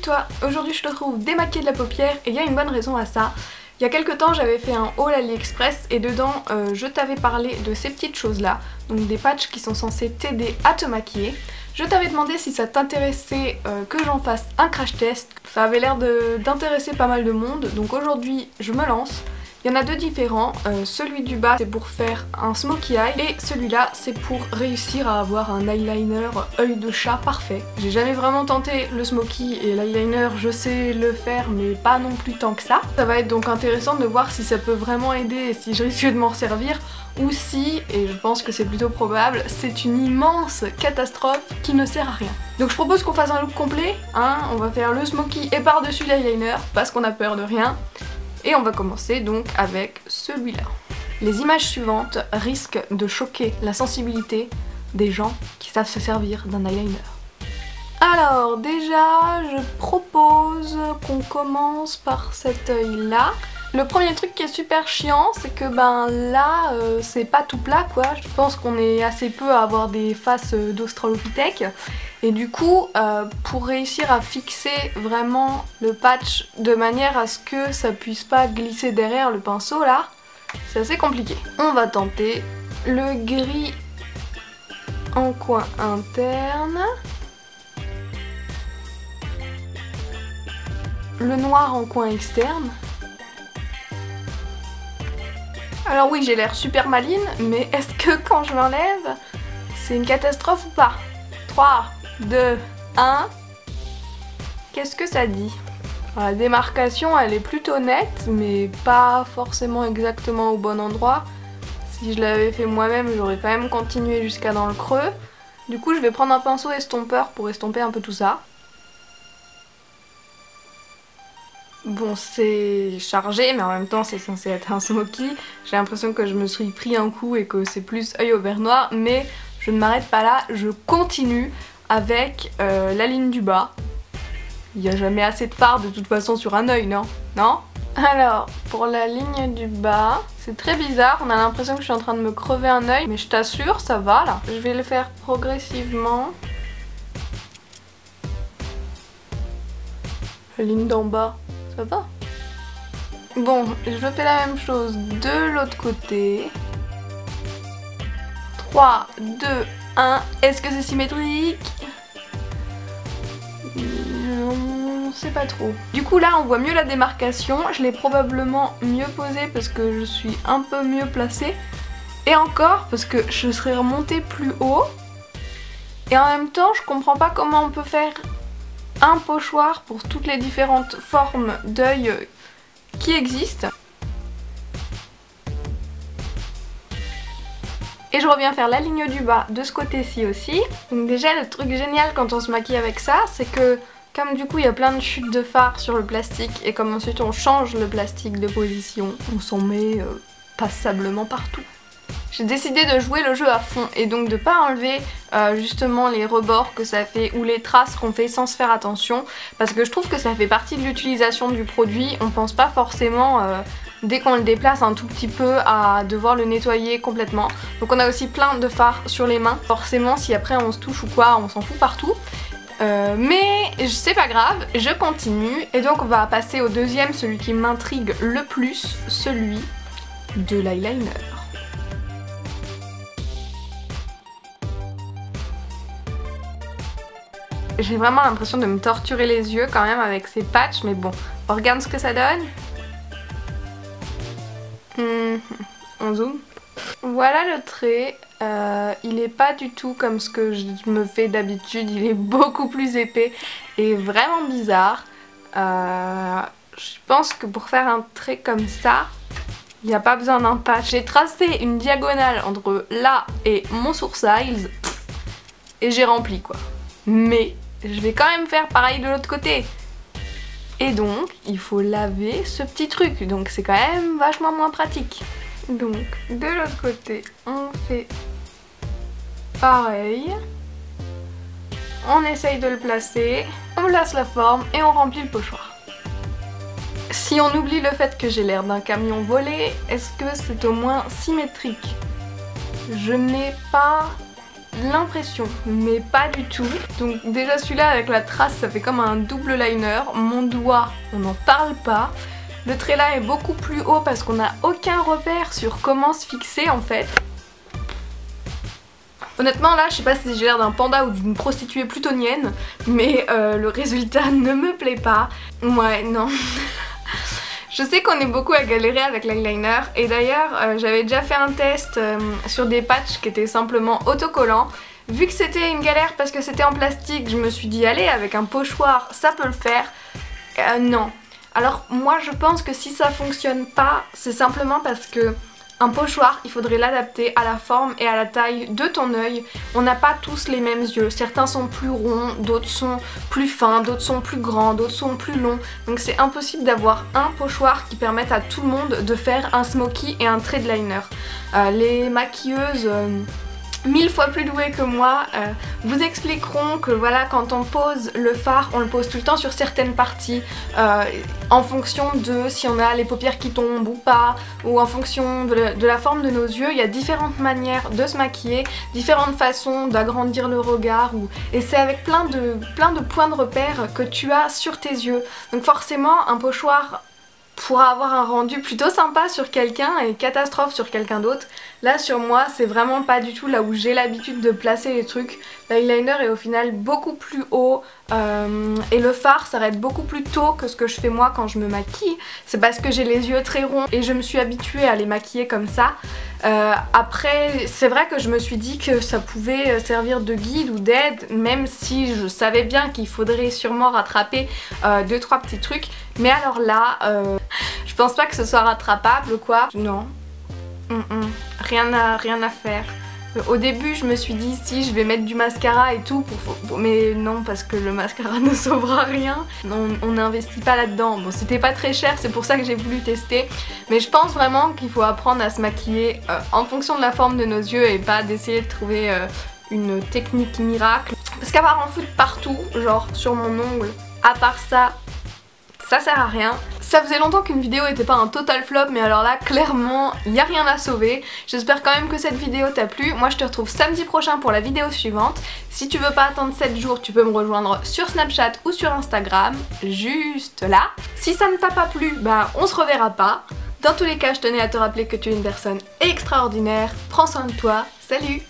toi, aujourd'hui je te retrouve démaquillée de la paupière et il y a une bonne raison à ça. Il y a quelques temps j'avais fait un haul AliExpress et dedans je t'avais parlé de ces petites choses là, donc des patchs qui sont censés t'aider à te maquiller. Je t'avais demandé si ça t'intéressait que j'en fasse un crash test, ça avait l'air d'intéresser pas mal de monde, donc aujourd'hui je me lance. Il y en a deux différents, celui du bas c'est pour faire un smokey eye et celui-là c'est pour réussir à avoir un eyeliner œil de chat parfait. J'ai jamais vraiment tenté le smokey et l'eyeliner, je sais le faire mais pas non plus tant que ça. Ça va être donc intéressant de voir si ça peut vraiment aider et si je risque de m'en servir ou si, et je pense que c'est plutôt probable, c'est une immense catastrophe qui ne sert à rien. Donc je propose qu'on fasse un look complet, hein, on va faire le smokey et par-dessus l'eyeliner parce qu'on a peur de rien. Et on va commencer donc avec celui-là. Les images suivantes risquent de choquer la sensibilité des gens qui savent se servir d'un eyeliner. Alors déjà, je propose qu'on commence par cet œil-là. Le premier truc qui est super chiant, c'est que là, c'est pas tout plat quoi. Je pense qu'on est assez peu à avoir des faces d'Australopithèque. Et du coup, pour réussir à fixer vraiment le patch de manière à ce que ça puisse pas glisser derrière le pinceau là, c'est assez compliqué. On va tenter le gris en coin interne, le noir en coin externe. Alors oui, j'ai l'air super maline, mais est-ce que quand je l'enlève, c'est une catastrophe ou pas? 3, 2, 1. Qu'est-ce que ça dit? La démarcation elle est plutôt nette mais pas forcément exactement au bon endroit. Si je l'avais fait moi-même j'aurais quand même continué jusqu'à dans le creux. Du coup je vais prendre un pinceau estompeur pour estomper un peu tout ça. Bon c'est chargé mais en même temps c'est censé être un smokey. J'ai l'impression que je me suis pris un coup et que c'est plus œil au vert noir mais je ne m'arrête pas là, je continue avec la ligne du bas. Il n'y a jamais assez de fard de toute façon sur un œil, non? Non? Alors, pour la ligne du bas, c'est très bizarre, on a l'impression que je suis en train de me crever un œil, mais je t'assure, ça va là. Je vais le faire progressivement. La ligne d'en bas, ça va? Bon, je fais la même chose de l'autre côté. 3, 2, 1, est-ce que c'est symétrique? On sait pas trop. Du coup là on voit mieux la démarcation, je l'ai probablement mieux posée parce que je suis un peu mieux placée. Et encore parce que je serais remontée plus haut. Et en même temps je comprends pas comment on peut faire un pochoir pour toutes les différentes formes d'œil qui existent. Et je reviens faire la ligne du bas de ce côté-ci aussi. Donc déjà le truc génial quand on se maquille avec ça, c'est que comme du coup il y a plein de chutes de fard sur le plastique et comme ensuite on change le plastique de position, on s'en met passablement partout. J'ai décidé de jouer le jeu à fond et donc de pas enlever justement les rebords que ça fait ou les traces qu'on fait sans se faire attention parce que je trouve que ça fait partie de l'utilisation du produit, on pense pas forcément dès qu'on le déplace un tout petit peu à devoir le nettoyer complètement. Donc on a aussi plein de fard sur les mains, forcément si après on se touche ou quoi on s'en fout partout. Mais c'est pas grave, je continue et donc on va passer au deuxième, celui qui m'intrigue le plus, celui de l'eyeliner. J'ai vraiment l'impression de me torturer les yeux quand même avec ces patchs, mais bon, on regarde ce que ça donne. On zoome. Voilà le trait, il est pas du tout comme ce que je me fais d'habitude, il est beaucoup plus épais et vraiment bizarre. Je pense que pour faire un trait comme ça, il n'y a pas besoin d'un patch. J'ai tracé une diagonale entre là et mon sourcil et j'ai rempli quoi. Mais je vais quand même faire pareil de l'autre côté. Et donc, il faut laver ce petit truc, donc c'est quand même vachement moins pratique. Donc, de l'autre côté, on fait pareil. On essaye de le placer, on place la forme et on remplit le pochoir. Si on oublie le fait que j'ai l'air d'un camion volé, est-ce que c'est au moins symétrique? Je n'ai pas l'impression, mais pas du tout. Donc déjà celui-là avec la trace, ça fait comme un double liner. Mon doigt, on n'en parle pas. Le trait là est beaucoup plus haut parce qu'on n'a aucun repère sur comment se fixer en fait. Honnêtement là, je sais pas si j'ai l'air d'un panda ou d'une prostituée plutonienne, mais le résultat ne me plaît pas. Ouais, non. Je sais qu'on est beaucoup à galérer avec l'eyeliner et d'ailleurs j'avais déjà fait un test sur des patchs qui étaient simplement autocollants. Vu que c'était une galère parce que c'était en plastique, je me suis dit allez, avec un pochoir ça peut le faire. Non. Alors moi je pense que si ça fonctionne pas, c'est simplement parce que un pochoir, il faudrait l'adapter à la forme et à la taille de ton œil. On n'a pas tous les mêmes yeux. Certains sont plus ronds, d'autres sont plus fins, d'autres sont plus grands, d'autres sont plus longs. Donc c'est impossible d'avoir un pochoir qui permette à tout le monde de faire un smoky et un trait de liner. Les maquilleuses 1000 fois plus douées que moi vous expliqueront que voilà, quand on pose le fard, on le pose tout le temps sur certaines parties en fonction de si on a les paupières qui tombent ou pas, ou en fonction de la forme de nos yeux. Il y a différentes manières de se maquiller, différentes façons d'agrandir le regard, et c'est avec plein de points de repère que tu as sur tes yeux. Donc forcément un pochoir pourra avoir un rendu plutôt sympa sur quelqu'un et catastrophe sur quelqu'un d'autre. Là sur moi c'est vraiment pas du tout là où j'ai l'habitude de placer les trucs. L'eyeliner est au final beaucoup plus haut et le fard s'arrête beaucoup plus tôt que ce que je fais moi quand je me maquille. C'est parce que j'ai les yeux très ronds et je me suis habituée à les maquiller comme ça. Après c'est vrai que je me suis dit que ça pouvait servir de guide ou d'aide, même si je savais bien qu'il faudrait sûrement rattraper 2-3 petits trucs. Mais alors là, je pense pas que ce soit rattrapable quoi. Non. Rien à faire. Au début je me suis dit si je vais mettre du mascara et tout, mais non, parce que le mascara ne sauvera rien. On n'investit pas là-dedans. Bon, c'était pas très cher, c'est pour ça que j'ai voulu tester. Mais je pense vraiment qu'il faut apprendre à se maquiller en fonction de la forme de nos yeux et pas d'essayer de trouver une technique miracle. Parce qu'à part en foutre partout, genre sur mon ongle, à part ça, ça sert à rien. Ça faisait longtemps qu'une vidéo était pas un total flop, mais alors là clairement il n'y a rien à sauver. J'espère quand même que cette vidéo t'a plu. Moi je te retrouve samedi prochain pour la vidéo suivante. Si tu veux pas attendre 7 jours, tu peux me rejoindre sur Snapchat ou sur Instagram, juste là. Si ça ne t'a pas plu, bah on se reverra pas. Dans tous les cas, je tenais à te rappeler que tu es une personne extraordinaire. Prends soin de toi, salut!